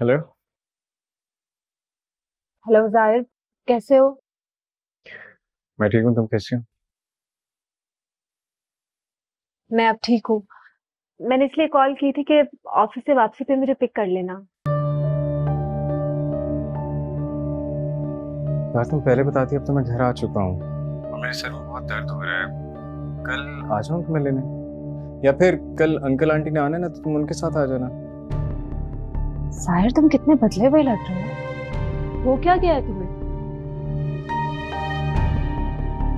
Hello. Hello जाहिर, कैसे हो? मैं ठीक हूँ, तुम कैसी हो? मैं अब ठीक हूँ। मैंने इसलिए कॉल की थी कि ऑफिस से वापसी पे मुझे पिक कर लेना। यार तुम पहले बताती, अब तो मैं घर आ चुका हूँ और मेरे सर में बहुत दर्द हो रहा है। कल आ जाऊँ तुम्हें लेने, या फिर कल अंकल आंटी ने आना है ना, तो तुम उनके साथ आ जाना। जाहिर, तुम कितने बदले हुए लग रहे हो। वो क्या गया है तुम्हें?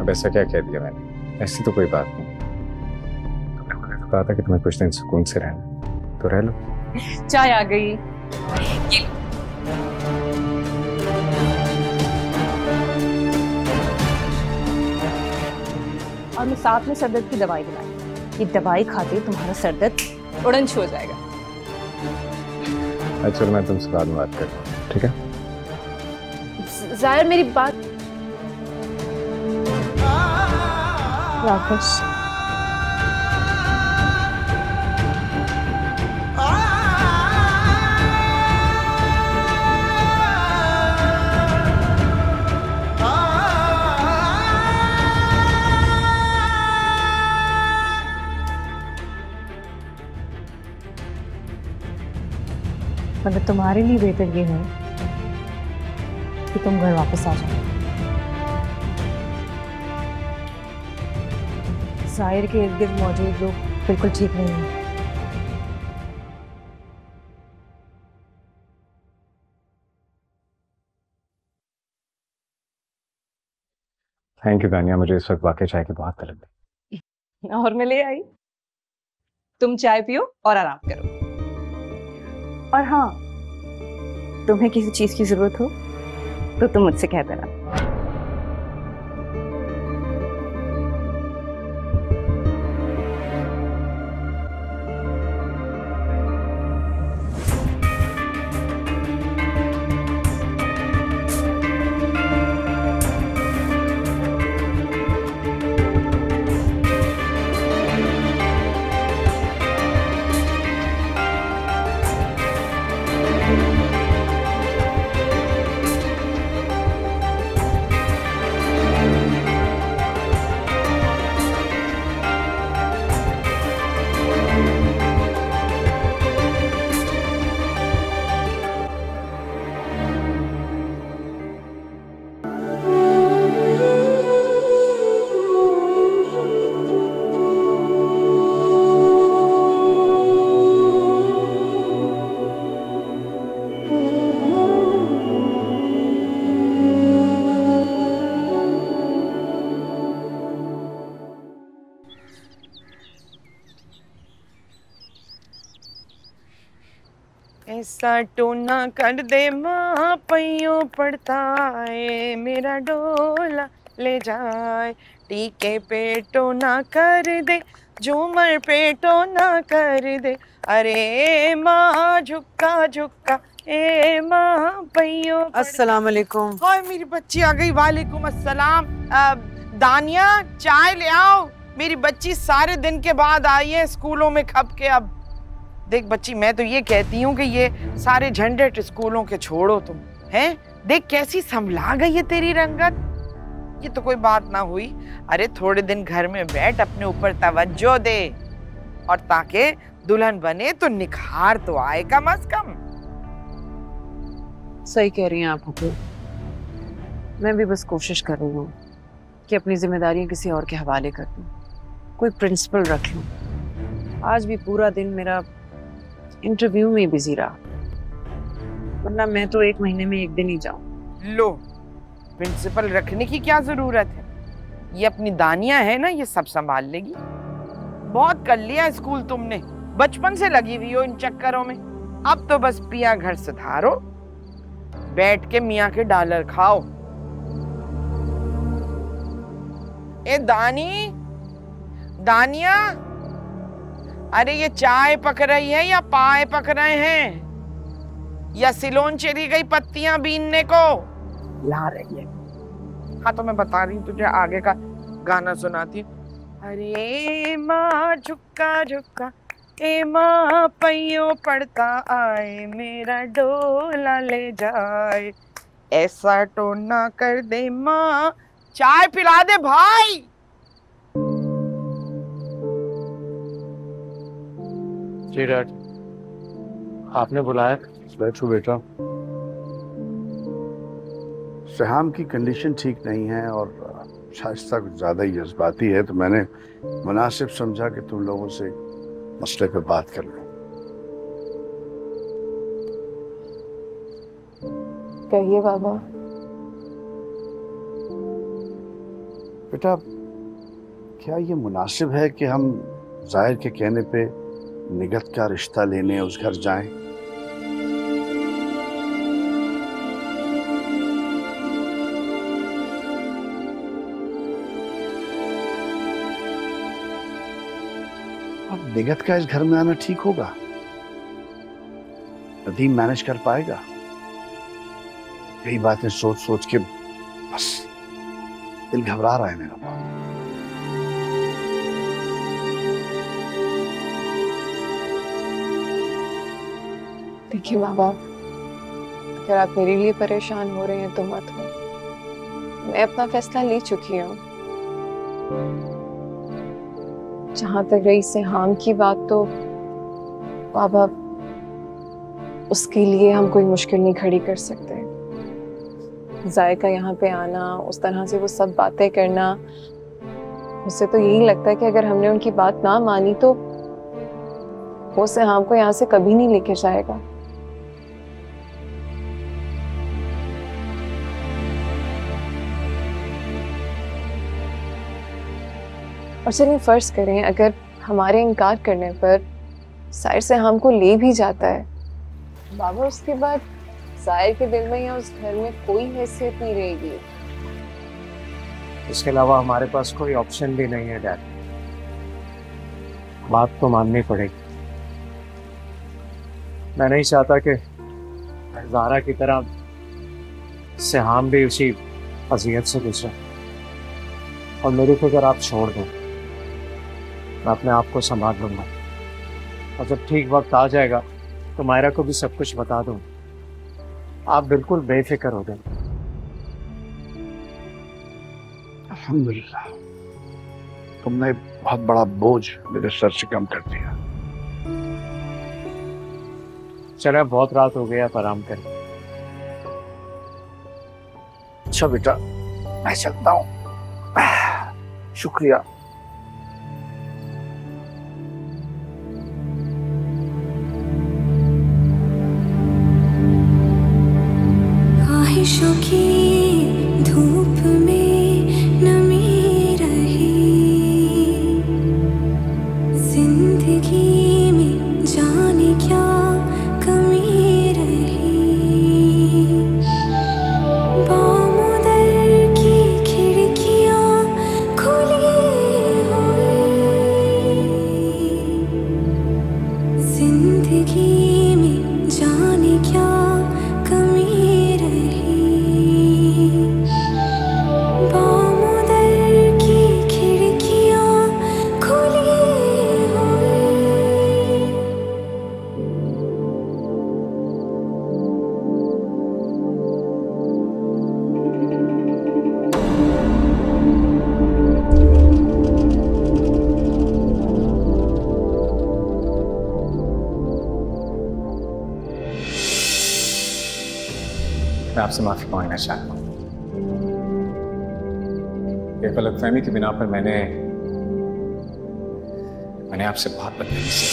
अब ऐसा क्या कह दिया मैंने? ऐसी तो कोई बात नहीं। तुमने खुद ही तो कहा था कि तुम्हें कुछ दिन सुकून से रहना, तो रह लो। चाय आ गई। ये और मैं साथ में सर दर्द की दवाई दिलाई। ये दवाई खाते ही तुम्हारा सर दर्द उड़न छू हो जाएगा। अच्छा चलो, मैं तुमसे बाद में बात करता हूँ, ठीक है? जाहिर, मेरी बात। वापस मतलब तुम्हारे लिए बेहतर ये है कि तुम घर वापस आ जाओ। जाहिर के इर्द गिर्द मौजूद लोग बिल्कुल ठीक नहीं है। थैंक यू दानिया, मुझे इस वक्त वाकई चाय की बहुत तलब है। और मैं ले आई। तुम चाय पियो और आराम करो। और हाँ, तुम्हें किसी चीज की जरूरत हो तो तुम मुझसे कह देना। ऐसा टोना कर दे माँ पैयों पड़ता है, मेरा डोला ले जाए। टीके पे टोना कर दे, झूमर पे टोना कर दे। अरे माँ झुक्का झुक्का, ए माँ पैयों अस्सलाम वालेकुम। हाय मेरी बच्ची आ गई। वालेकुम अस्सलाम। दानिया चाय ले आओ, मेरी बच्ची सारे दिन के बाद आई है स्कूलों में खप के। अब देख बच्ची, मैं तो ये कहती हूँ कि ये सारे झंझट स्कूलों के छोड़ो तुम, हैं? देख कैसी संभला गई है तेरी रंगत। ये तो कोई बात ना हुई। अरे थोड़े दिन घर में बैठ, अपने ऊपर तवज्जो दे, और ताकि दुल्हन बने तो निखार तो आए कम अज कम। सही कह रही हैं आप हुकूम। मैं भी बस कोशिश कर रही हूँ कि अपनी जिम्मेदारियां किसी और के हवाले कर दूँ, कोई प्रिंसिपल रख लूँ। आज भी पूरा दिन मेरा इंटरव्यू में बिजी रहा, वरना मैं तो एक महीने में एक दिन ही जाऊं। लो, प्रिंसिपल रखने की क्या जरूरत है? ये अपनी दानिया है ना, ये सब संभाल लेगी। बहुत कर लिया स्कूल तुमने, बचपन से लगी हुई हो इन चक्करों में। अब तो बस पिया घर सुधारो, बैठ के मियाँ के डॉलर खाओ। ए दानिया, अरे ये चाय पक रही है या पाए पक रहे हैं, या सिलोन चली गई पत्तियां बीनने को ला रही है? हाँ तो मैं बता रही हूँ तुझे, आगे का गाना सुनाती हूँ। अरे माँ झुक्का झुक्का, ए माँ पैयों पड़ता आए, मेरा डोला ले जाए, ऐसा टोना कर दे माँ, चाय पिला दे भाई। जी डैड, आपने बुलाया? बैठो बेटा। सहाम की कंडीशन ठीक नहीं है और शाइस्ता कुछ ज्यादा ही जज्बाती है, तो मैंने मुनासिब समझा कि तुम लोगों से मसले पे बात कर लो। कहिए बाबा। बेटा, क्या ये मुनासिब है कि हम जाहिर के कहने पे निगत का रिश्ता लेने उस घर जाएं? और निगत का इस घर में आना ठीक होगा? नदीम मैनेज कर पाएगा? यही बातें सोच सोच के बस दिल घबरा रहा है मेरा। देखिए बाबा, अगर आप मेरे लिए परेशान हो रहे हैं तो मत हो। मैं अपना फैसला ले चुकी हूँ। जहां तक रही सहाम की बात, तो बाबा उसके लिए हम कोई मुश्किल नहीं खड़ी कर सकते। जायका यहाँ पे आना, उस तरह से वो सब बातें करना, मुझसे तो यही लगता है कि अगर हमने उनकी बात ना मानी तो वो सहाम को यहाँ से कभी नहीं लेके जाएगा। और चलिए फर्ज करें, अगर हमारे इनकार करने पर साहिर से हमको ले भी जाता है बाबा, उसके बाद साहिर के दिल में या उस घर में कोई हैसियत नहीं रहेगी। इसके अलावा हमारे पास कोई ऑप्शन भी नहीं है डैड। बात तो माननी पड़ेगी। मैं नहीं चाहता कि ज़ारा की तरह सहाम भी उसी अज़ियत से गुजरे, और मेरी फिक्र आप छोड़ दो, मैं अपने आप को संभाल लूंगा। और जब ठीक वक्त आ जाएगा तो मायरा को भी सब कुछ बता दूं। आप बिल्कुल बेफिक्र हो गए। अल्हम्दुलिल्लाह, तुमने बहुत बड़ा बोझ मेरे सर से कम कर दिया। चलो, बहुत रात हो गई, आप आराम करें। अच्छा बेटा, मैं चलता हूँ। शुक्रिया। ख्वाहिशों की धूप में नमी रही, जिंदगी में जाने क्या कमी रही। बामुदर की खिड़कियां खुली हुई, जिंदगी में जाने क्या कमी रही। बामुदर की खिड़कियां खुली हुई। मैं आपसे माफी मांगना चाहता हूँ। एक गलतफहमी की बिना पर मैंने आपसे बहुत बदतमीजी से।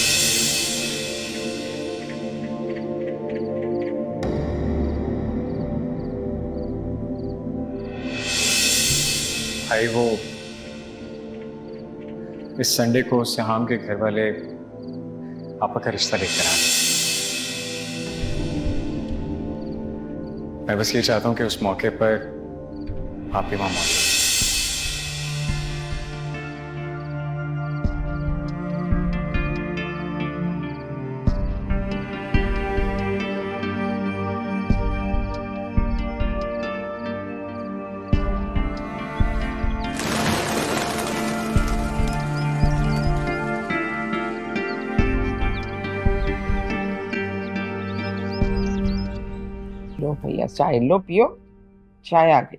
भाई, वो इस संडे को सहाम के घर वाले पापा का रिश्ता लेकर आ गए। मैं बस ये चाहता हूँ कि उस मौके पर आप भी वहां मौजूद। लो भैया चाय लो, पियो, चाय आ गई।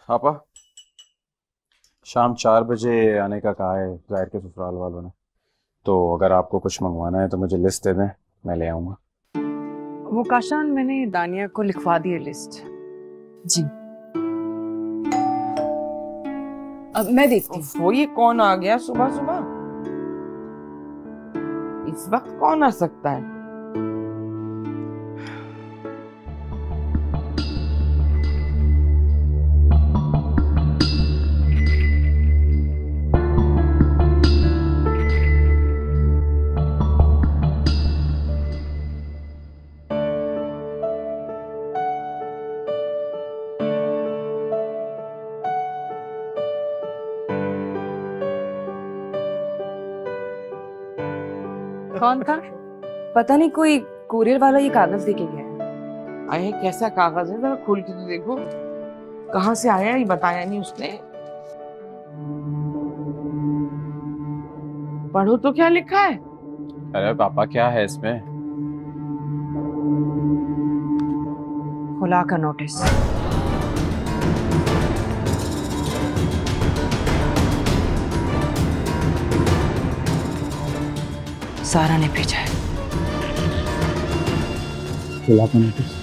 पापा शाम 4 बजे आने का कहा है जाहिर के ससुराल वालों ने, तो अगर आपको कुछ मंगवाना है तो मुझे लिस्ट दे दें, मैं ले आऊँगा। वो काशान, मैंने दानिया को लिखवा दी है लिस्ट। जी अब मैं देखती हूँ। वो ये कौन आ गया सुबह सुबह? इस वक्त कौन आ सकता है? कौन था? पता नहीं, कोई कुरियर वाला ये कागज देके गया है। आए कैसा कागज है, जरा खोल के तो देखो। कहाँ से आया ये बताया नहीं उसने। पढ़ो तो क्या लिखा है। अरे पापा क्या है इसमें? खुला का नोटिस। सारा ने भेजा है। खुला का नोटिस?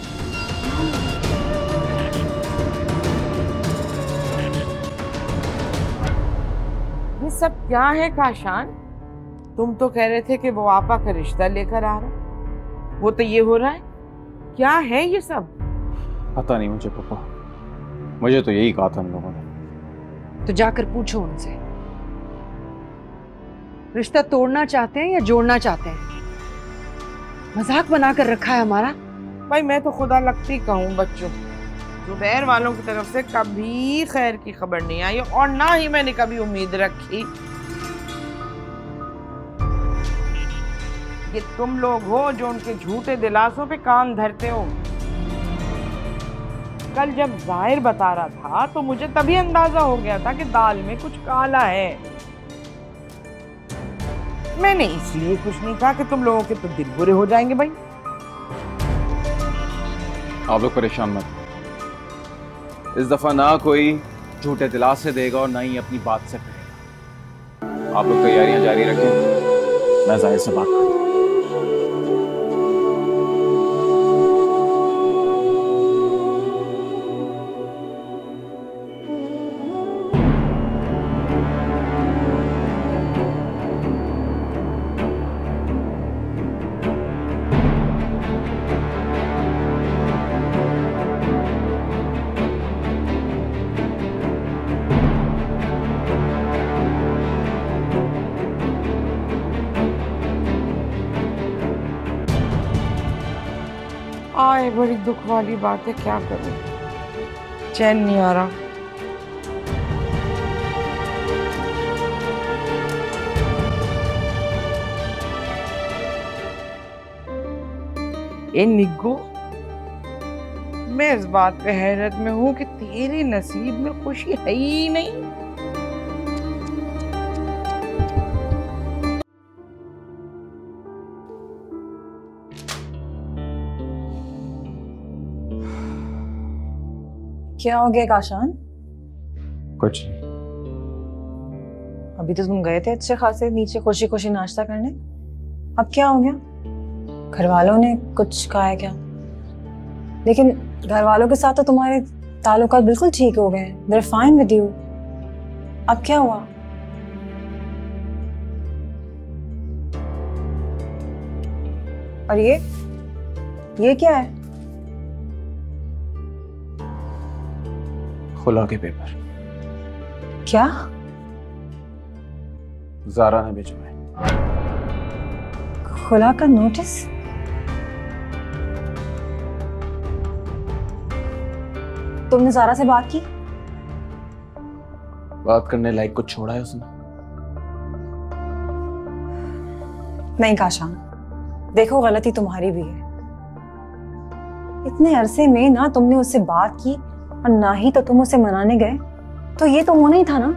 ये सब क्या है काशान? तुम तो कह रहे थे कि वो आपा का रिश्ता लेकर आ रहा, वो तो ये हो रहा है। क्या है ये सब? पता नहीं मुझे पापा, मुझे तो यही कहा था हम लोगों ने। तो जाकर पूछो उनसे, रिश्ता तोड़ना चाहते हैं या जोड़ना चाहते हैं? मजाक बनाकर रखा है हमारा। भाई मैं तो खुदा लगती कहूँ बच्चों, जुबैर वालों की तरफ से कभी खैर की खबर नहीं आई और ना ही मैंने कभी उम्मीद रखी। ये तुम लोग हो जो उनके झूठे दिलासों पे कान धरते हो। कल जब जाहिर बता रहा था तो मुझे तभी अंदाजा हो गया था कि दाल में कुछ काला है। मैंने इसलिए कुछ नहीं कहा कि तुम लोगों के तो दिल बुरे हो जाएंगे। भाई आप लोग परेशान मत, इस दफा ना कोई झूठे दिलासे देगा और ना ही अपनी बात से करेगा। आप लोग तैयारियां जारी रखें, मैं जाहिर से बात करूं। आए बड़ी दुख वाली बात है, क्या करूं, चैन नहीं आ रहा। ए निग्गो, मैं इस बात पे हैरत में हूं कि तेरे नसीब में खुशी है ही नहीं। क्या हो गया काशान? कुछ नहीं। अभी तो तुम गए थे अच्छे खासे नीचे खुशी खुशी नाश्ता करने, अब क्या हो गया? घर वालों ने कुछ कहा है क्या? लेकिन घर वालों के साथ तो तुम्हारे ताल्लुकात बिल्कुल ठीक हो गए, they're fine with you। अब क्या हुआ? और ये क्या है? खुला के पेपर। क्या? ज़ारा ने भेजा है। खुला का नोटिस? तुमने ज़ारा से बात की? बात करने लायक कुछ छोड़ा है उसने? नहीं काशान, देखो गलती तुम्हारी भी है। इतने अरसे में ना तुमने उससे बात की और ना ही तो तुम उसे मनाने गए, तो ये तो होना ही था ना।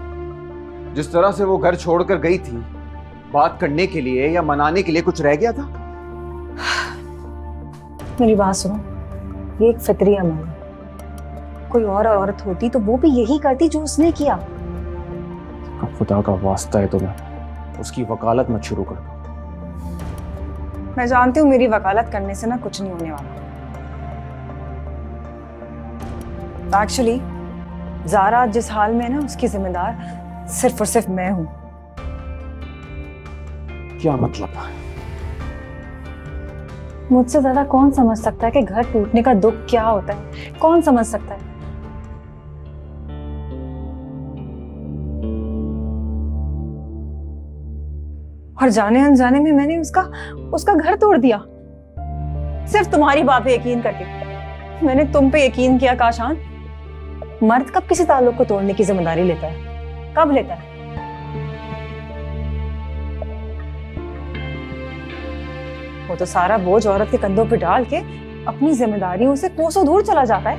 जिस तरह से वो घर छोड़कर गई थी, बात करने के लिए या मनाने के लिए कुछ रह गया था? मेरी बात सुनो, ये एक फितरी अमल है। कोई और औरत होती तो वो भी यही करती जो उसने किया। खुदा का वास्ता है तुम्हें, उसकी वकालत मत शुरू कर दो। मैं जानती हूँ मेरी वकालत करने से ना कुछ नहीं होने वाला। एक्चुअली ज़ारा जिस हाल में है ना, उसकी जिम्मेदार सिर्फ और सिर्फ मैं हूं। क्या मतलब? मुझसे ज्यादा कौन समझ सकता है कि घर टूटने का दुख क्या होता है? कौन समझ सकता है? और जाने अनजाने में मैंने उसका घर तोड़ दिया, सिर्फ तुम्हारी बात पे यकीन करके। मैंने तुम पे यकीन किया काशान। मर्द कब किसी ताल्लुक को तोड़ने की जिम्मेदारी लेता है? कब लेता है? वो तो सारा बोझ औरत के कंधों पे डाल के अपनी जिम्मेदारियों से कोसों दूर चला जाता है।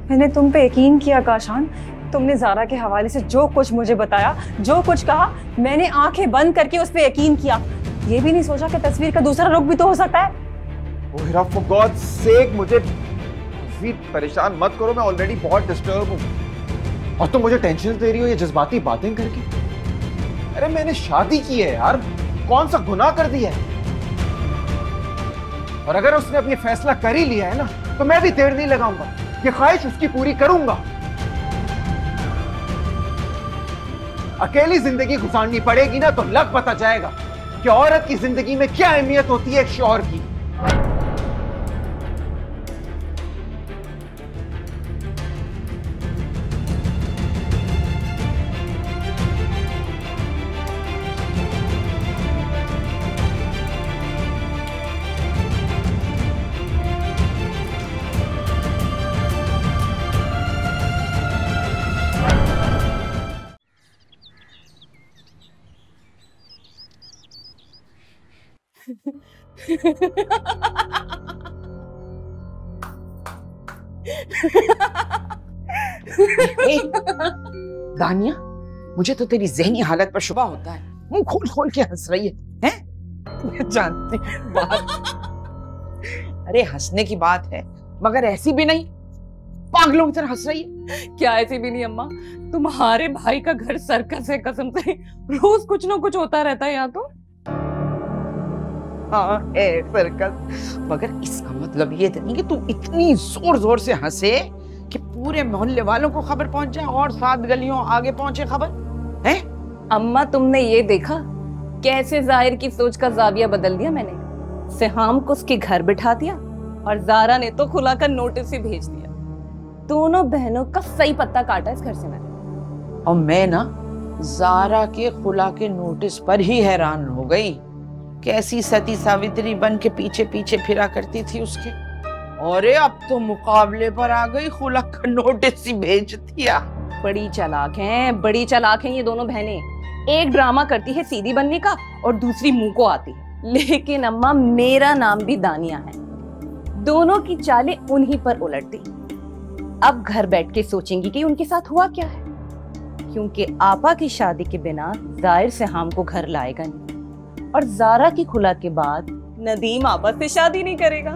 मैंने तुम पे यकीन किया काशान। तुमने ज़ारा के हवाले से जो कुछ मुझे बताया, जो कुछ कहा, मैंने आंखें बंद करके उस पे यकीन किया। ये भी नहीं सोचा कि तस्वीर का दूसरा रुख भी तो हो सकता है। ओह हिरा, फॉर गॉड्स सेक मुझे परेशान मत करो। मैं ऑलरेडी बहुत डिस्टर्ब हूँ और तुम मुझे टेंशन दे रही हो ये जज्बाती बातें करके। अरे मैंने शादी की है यार, कौन सा गुनाह कर दिया है? और अगर उसने अपनी फैसला कर ही लिया है ना, तो मैं भी देर नहीं लगाऊंगा। ये ख्वाहिश उसकी पूरी करूंगा। अकेली जिंदगी गुजारनी पड़ेगी ना, तो लग पता जाएगा कि औरत की जिंदगी में क्या अहमियत होती है एक शौहर की। दानिया, मुझे तो तेरी जहनी हालत पर शुबा होता है। मुंह खोल खोल के हंस रही है, हैं? मैं जानती हूँ बात। अरे हंसने की बात है, मगर ऐसी भी नहीं पागलों की तरह हंस रही है। क्या ऐसी भी नहीं अम्मा, तुम्हारे भाई का घर सर्कस है, कसम से रोज कुछ ना कुछ होता रहता है यहाँ तो। हाँ है सर्कस, मगर इसका मतलब ये नहीं कि तू इतनी जोर जोर से हंसे कि पूरे मोहल्ले वालों को खबर पहुंच जाए और 7 गलियों आगे पहुंचे खबर, है? अम्मा तुमने ये देखा कैसे जाहिर की सोच का जाविया बदल दिया मैंने। सिहाम को उसके घर बिठा दिया और ज़ारा ने तो खुला कर नोटिस ही भेज दिया। दोनों बहनों का सही पत्ता काटा इस घर से मैंने। और मैं ना ज़ारा के खुला के नोटिस पर ही हैरान हो गई। कैसी सती सावित्री बन के पीछे पीछे फिरा करती थी उसके, और अब तो मुकाबले पर आ गई, खुला का नोटिस ही भेज दिया। बड़ी चालाक हैं, बड़ी चालाक हैं ये दोनों बहनें। एक ड्रामा करती है सीधी बनने का और दूसरी मुंह को आती है। लेकिन अम्मा मेरा नाम भी दानिया है। दोनों की चालें उन्हीं पर उलटती। अब घर बैठ के सोचेंगी कि उनके साथ हुआ क्या है, क्योंकि आपा की शादी के बिना जाहिर सिहाम को घर लाएगा नहीं, और ज़ारा की खुला के बाद नदीम आपा से शादी नहीं करेगा।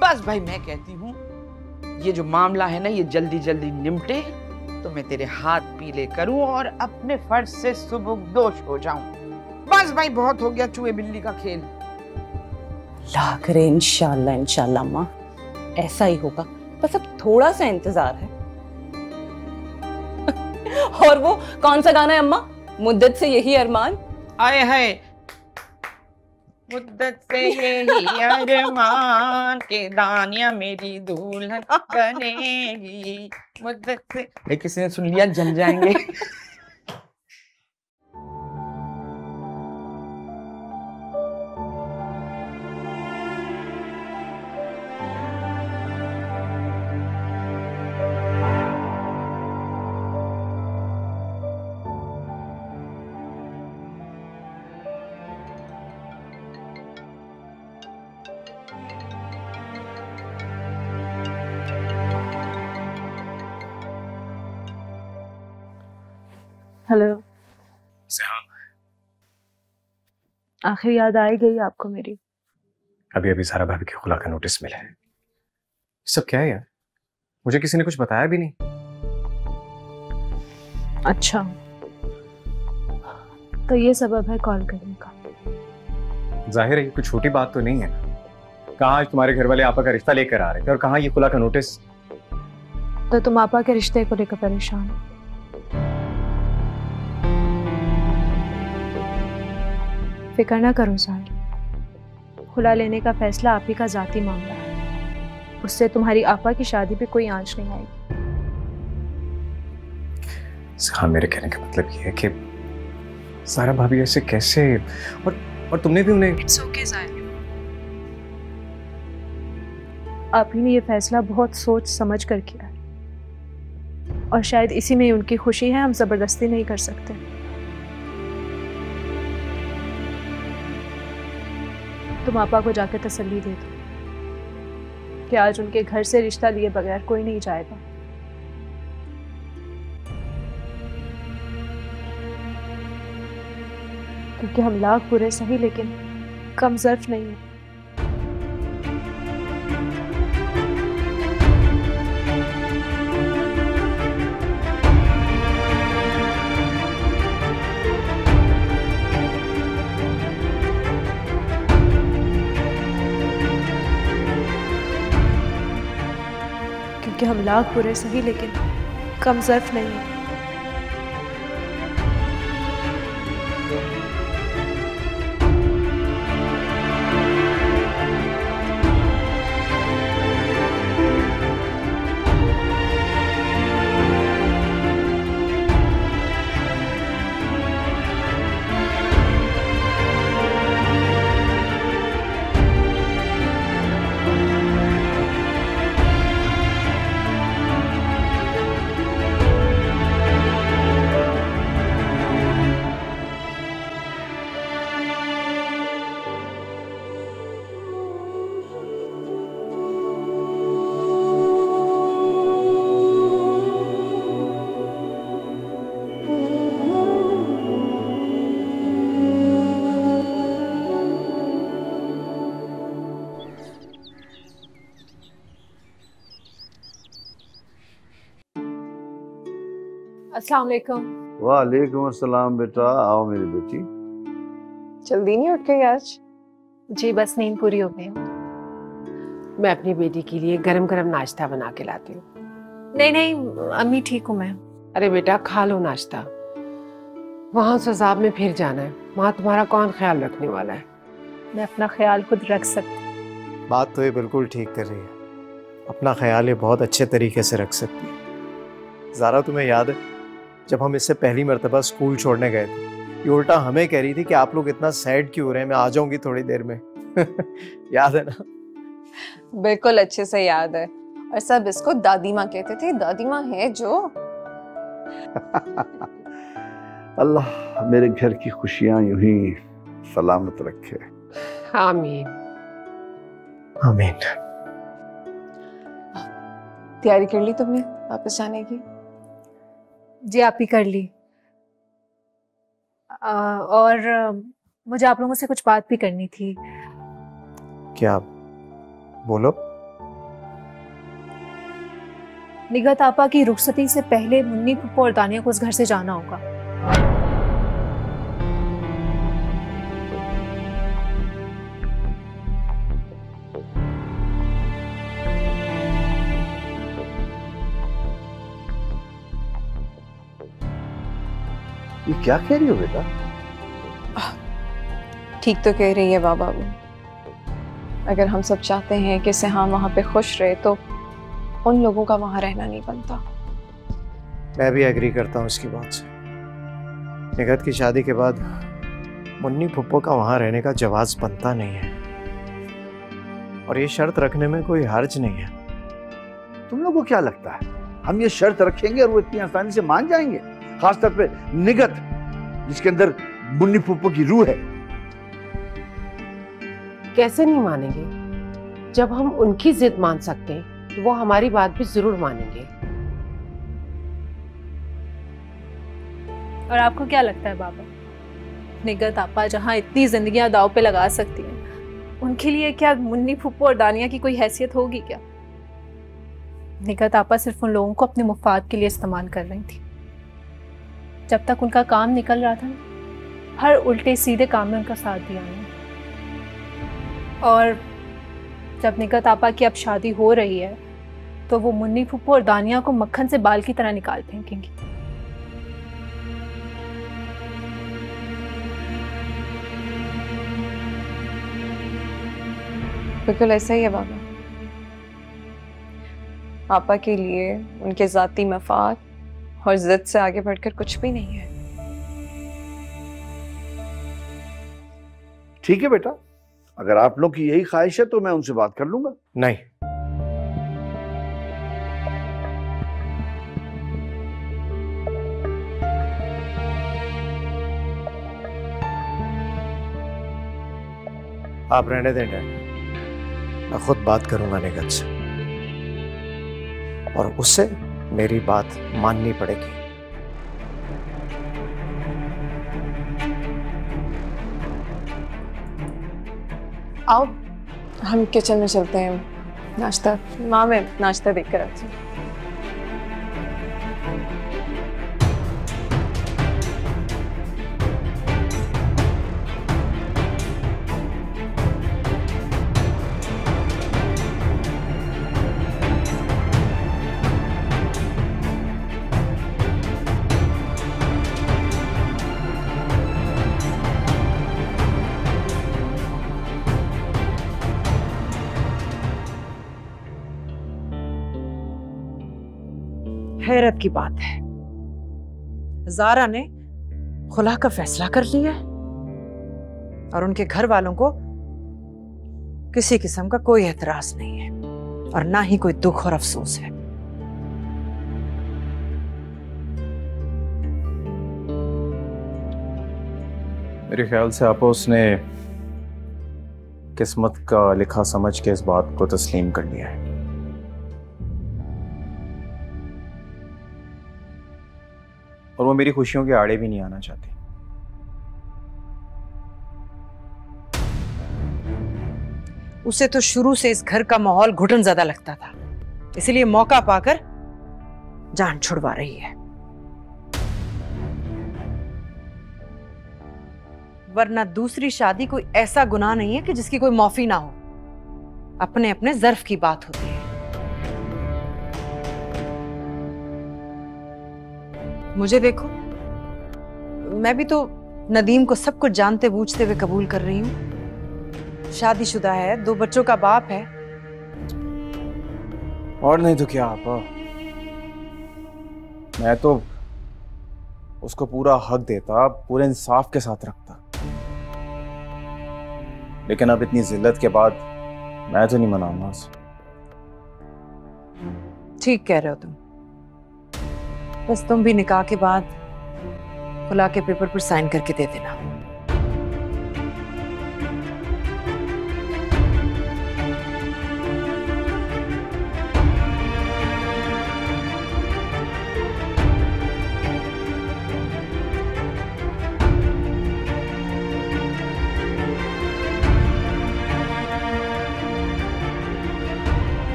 बस भाई मैं कहती हूँ ये जो मामला है ना, ये जल्दी जल्दी निपटे तो मैं तेरे हाथ पीले करूं और अपने फर्ज से सुबुकदोश हो जाऊं। बस भाई बहुत हो गया चूहे बिल्ली का खेल। अल्लाह करे, इंशाल्लाह इंशाल्लाह अम्मा ऐसा ही होगा। बस अब थोड़ा सा इंतजार है। और वो कौन सा गाना है अम्मा? मुद्दत से यही अरमान। आए है मुद्दत से यही अरमान के दानिया मेरी दुल्हन बनेगी। मुद्दत से किसी ने सुन लिया जल जाएंगे। हेलो। सेहान, आखिर याद आई गई आपको मेरी? अभी अभी सारा भाभी के खुला का नोटिस मिला है। सब क्या है यार? मुझे किसी ने कुछ बताया भी नहीं। अच्छा, तो ये सबब है कॉल करने का। जाहिर है ये कोई छोटी बात तो नहीं है ना। कहाँ आज तुम्हारे घर वाले आपा का रिश्ता लेकर आ रहे थे और कहाँ ये खुला का नोटिस। तो तुम आपा के रिश्ते को लेकर परेशान हो? फिक्र ना करो साहिल, खुला लेने का फैसला आप ही का जाती मामला है। उससे तुम्हारी आपा की शादी पे कोई आंच नहीं आएगी। हाँ, मेरे कहने का मतलब ये है कि सारा भाभी ऐसे कैसे, और तुमने भी उन्हें। It's okay, साहिल। आप ही ने ये फैसला बहुत सोच समझ कर किया है और शायद इसी में उनकी खुशी है। हम जबरदस्ती नहीं कर सकते। तुम आपा को जाकर तसल्ली दे दो कि आज उनके घर से रिश्ता लिए बगैर कोई नहीं जाएगा। क्योंकि हम लाख बुरे सही लेकिन कम ज़र्फ नहीं है। क्योंकि हम लाख बुरे सही लेकिन कम ज़र्फ नहीं है। अस्सलाम वालेकुम। वालेकुम अस्सलाम बेटा, आओ मेरी बेटी। जल्दी नहीं उठ गई आज? जी बस नींद पूरी हो गई। मैं अपनी बेटी के लिए गरम गरम नाश्ता बना के लाती हूँ। नहीं नहीं अम्मी ठीक हूँ मैं। अरे बेटा खा लो नाश्ता। वहाँ सजाब में फिर जाना है, वहाँ तुम्हारा कौन ख्याल रखने वाला है? मैं अपना ख्याल खुद रख सकती। बात तो ये बिल्कुल ठीक कर रही है, अपना ख्याल ये बहुत अच्छे तरीके से रख सकती है। ज़ारा, तुम्हें याद है जब हम इससे पहली मर्तबा स्कूल छोड़ने गए थे, ये उल्टा हमें कह रही थी कि आप लोग इतना सैड क्यों हो रहे हैं, मैं आ जाऊंगी थोड़ी देर में। याद है ना? बिल्कुल अच्छे से याद है। और सब इसको दादी माँ कहते थे। दादी माँ है जो। अल्लाह मेरे घर की खुशियां यूं ही सलामत रखे। आमीन आमीन। तैयारी कर ली तुमने वापस जाने की? जी आप ही कर ली। और मुझे आप लोगों से कुछ बात भी करनी थी। क्या? बोलो। निगत आपा की रुखसती से पहले मुन्नी फुप्पो और दानिया को उस घर से जाना होगा। ये क्या कह रही हो बेटा? ठीक तो कह रही है बाबा। अगर हम सब चाहते हैं कि सेहान वहाँ पे खुश रहे तो उन लोगों का वहाँ रहना नहीं बनता। मैं भी एग्री करता हूँ इसकी बात से। निगत की शादी के बाद मुन्नी फुप्पो का वहाँ रहने का जवाज बनता नहीं है, और ये शर्त रखने में कोई हर्ज नहीं है। तुम लोगों को क्या लगता है हम ये शर्त रखेंगे और वो इतनी आसानी से मान जाएंगे? खासतौर पे निगत, जिसके अंदर मुन्नी फुप्पो की रूह है। कैसे नहीं मानेंगे? जब हम उनकी जिद मान सकते हैं तो वो हमारी बात भी जरूर मानेंगे। और आपको क्या लगता है बाबा, निगत आपा जहाँ इतनी जिंदगियां दाव पे लगा सकती हैं, उनके लिए क्या मुन्नी फूफू और दानिया की कोई हैसियत होगी क्या? निगत आपा सिर्फ उन लोगों को अपने मुफाद के लिए इस्तेमाल कर रही थी। जब तक उनका काम निकल रहा था, हर उल्टे सीधे काम में उनका साथ दिया उन्होंने। और जब निगत आपा की अब शादी हो रही है, तो वो मुन्नी फूफू और दानिया को मक्खन से बाल की तरह निकाल फेंकेंगी। बिल्कुल ऐसा ही है बाबा। आपा के लिए उनके जाती मफाद और जिद से आगे बढ़कर कुछ भी नहीं है। ठीक है बेटा, अगर आप लोग की यही ख्वाहिश है तो मैं उनसे बात कर लूंगा। नहीं, आप रहने दें डैड, मैं खुद बात करूंगा निगत से और उससे मेरी बात माननी पड़ेगी। आओ हम किचन में चलते हैं, नाश्ता। माँ मैं नाश्ता देख कर आती हूँ। हैरत की बात है, ज़ारा ने खुला का फैसला कर लिया है और उनके घर वालों को किसी किस्म का कोई एतराज नहीं है और ना ही कोई दुख और अफसोस है। मेरे ख्याल से आपा उसने किस्मत का लिखा समझ के इस बात को तस्लीम कर लिया है। और वो मेरी खुशियों के आड़े भी नहीं आना चाहती। उसे तो शुरू से इस घर का माहौल घुटन ज्यादा लगता था, इसलिए मौका पाकर जान छुड़वा रही है। वरना दूसरी शादी कोई ऐसा गुनाह नहीं है कि जिसकी कोई माफी ना हो। अपने अपने ज़र्फ की बात होती है। मुझे देखो, मैं भी तो नदीम को सब कुछ जानते बूझते हुए कबूल कर रही हूँ। शादीशुदा है, 2 बच्चों का बाप है। और नहीं तो क्या आपा, मैं तो उसको पूरा हक देता, पूरे इंसाफ के साथ रखता। लेकिन अब इतनी जिल्लत के बाद मैं तो नहीं मनाऊंगा उसे। ठीक कह रहे हो तुम। बस तुम भी निकाह के बाद खुला के पेपर पर साइन करके दे देना।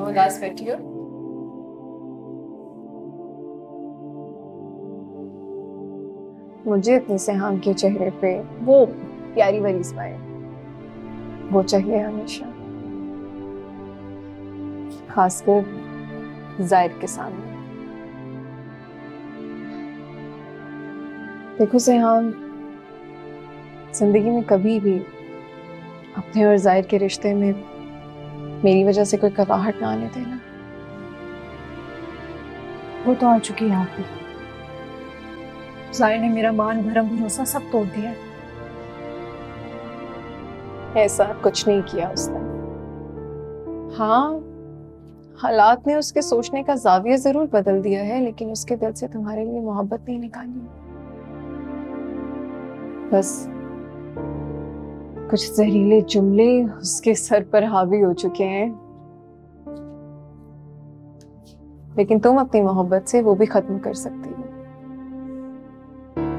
उदास बैठी हो? मुझे इतने सेहान के चेहरे पे वो प्यारी वाली स्माइल वो चाहिए हमेशा, खासकर जाहिर के सामने। देखो सेहान, जिंदगी में कभी भी अपने और जाहिर के रिश्ते में मेरी वजह से कोई कवाहट ना आने देना। वो तो आ चुकी है यहाँ पे। जाहिर ने मेरा मान भरम भरोसा सब तोड़ दिया है। ऐसा कुछ नहीं किया उसने। हाँ, हालात ने उसके सोचने का जाविया जरूर बदल दिया है, लेकिन उसके दिल से तुम्हारे लिए मोहब्बत नहीं निकाली। बस कुछ जहरीले जुमले उसके सर पर हावी हो चुके हैं, लेकिन तुम अपनी मोहब्बत से वो भी खत्म कर सकती हो।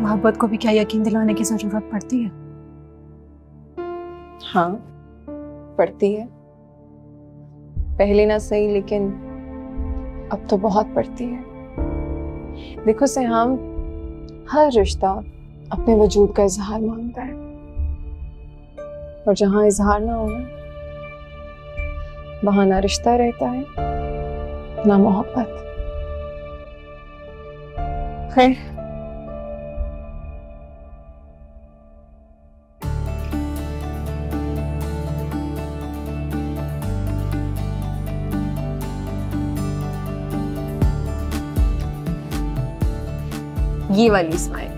मोहब्बत को भी क्या यकीन दिलाने की जरूरत पड़ती है? हाँ, पड़ती है। पहले ना सही, लेकिन अब तो बहुत पड़ती है। देखो सिहाम, हर रिश्ता अपने वजूद का इजहार मांगता है, और जहां इजहार ना हो ना, वहां ना रिश्ता रहता है ना मोहब्बत। खैर, ये वाली स्माइल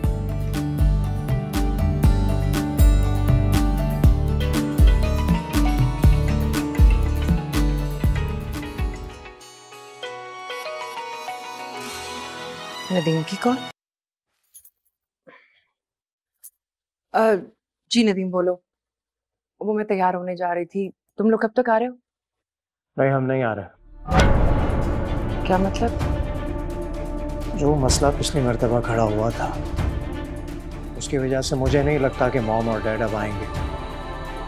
नदीम की कॉल। जी नदीम बोलो। वो मैं तैयार होने जा रही थी, तुम लोग कब तक आ रहे हो? नहीं, हम नहीं आ रहे। क्या मतलब? जो मसला पिछली मर्तबा खड़ा हुआ था, उसकी वजह से मुझे नहीं लगता कि मॉम और डैड अब आएंगे।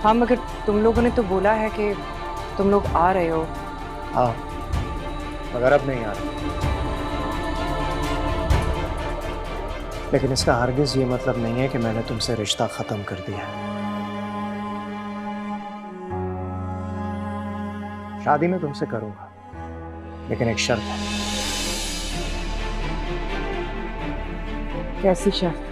हाँ, मगर तुम लोगों ने तो बोला है कि तुम लोग आ रहे हो। हाँ, मगर अब नहीं आ रहे। लेकिन इसका हरगिज़ ये मतलब नहीं है कि मैंने तुमसे रिश्ता ख़त्म कर दिया है। शादी में तुमसे करूँगा, लेकिन एक शर्त है। कैसी शर्त?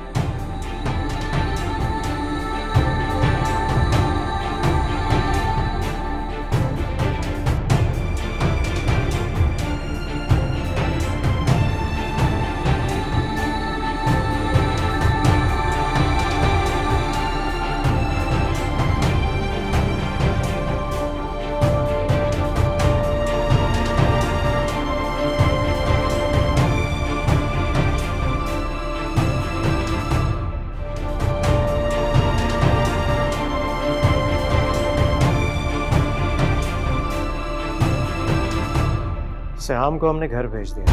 सिहाम को हमने घर भेज दिया।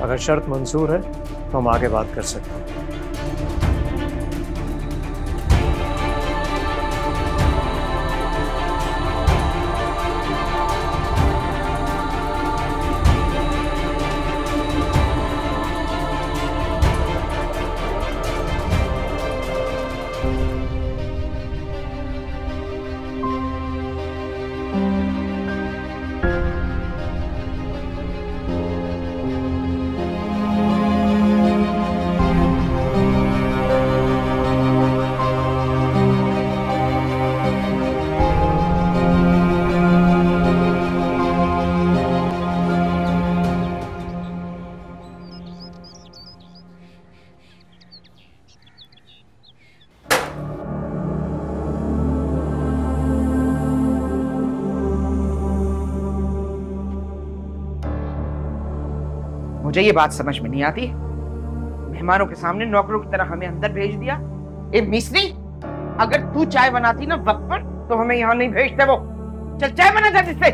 अगर शर्त मंजूर है तो हम आगे बात कर सकते हैं। मुझे ये बात समझ में नहीं आती। मेहमानों के सामने नौकरों की तरह हमें अंदर भेज दिया। ए मिस्री, अगर तू चाय बनाती ना वक्त पर तो हमें यहाँ नहीं भेजते। वो चल चाय बना जा जिससे।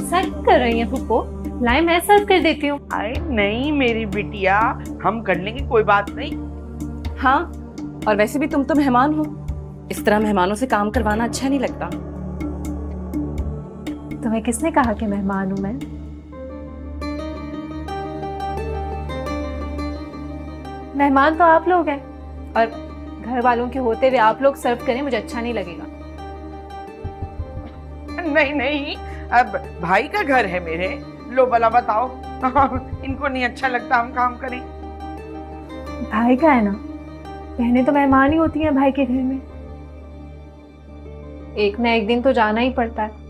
सर्व कर रही है फूफो? लाई मैं सर्व कर देती हूँ। अरे नहीं मेरी बिटिया, हम कर लेंगे, कोई बात नहीं। हाँ, और वैसे भी तुम तो मेहमान हो, इस तरह मेहमानों से काम करवाना अच्छा नहीं लगता। तुम्हें किसने कहा कि मेहमान हूं मैं? मेहमान तो आप लोग हैं, और घर वालों के होते हुए आप लोग सर्व करें मुझे अच्छा नहीं लगेगा। नहीं नहीं, अब भाई का घर है मेरे। लो भला बताओ। इनको नहीं अच्छा लगता हम काम करें? भाई का है ना, बहनें तो मेहमान ही होती हैं भाई के घर में। एक ना एक दिन तो जाना ही पड़ता है।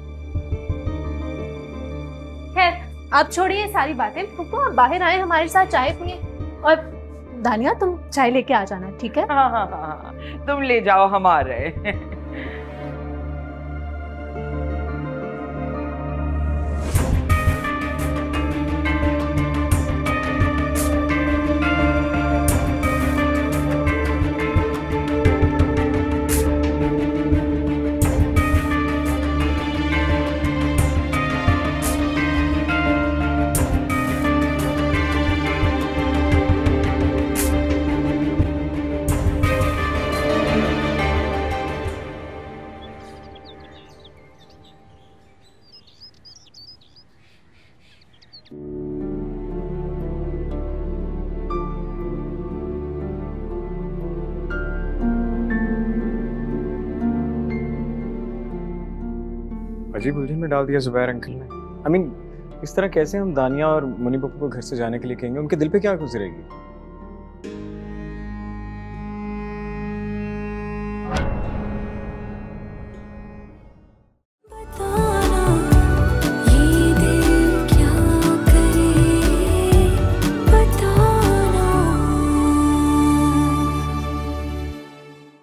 खैर आप छोड़िए सारी बातें, फूफू आप बाहर आए हमारे साथ चाय पिए। और दानिया तुम चाय लेके आ जाना, ठीक है? हाँ हाँ हाँ, तुम ले जाओ, हम आ रहे हैं। अजीब उलझन में डाल दिया जुबैर अंकल ने। I mean, इस तरह कैसे हम दानिया और मुनी पप्पू को घर से जाने के लिए कहेंगे? उनके दिल पे क्या गुजरेगी?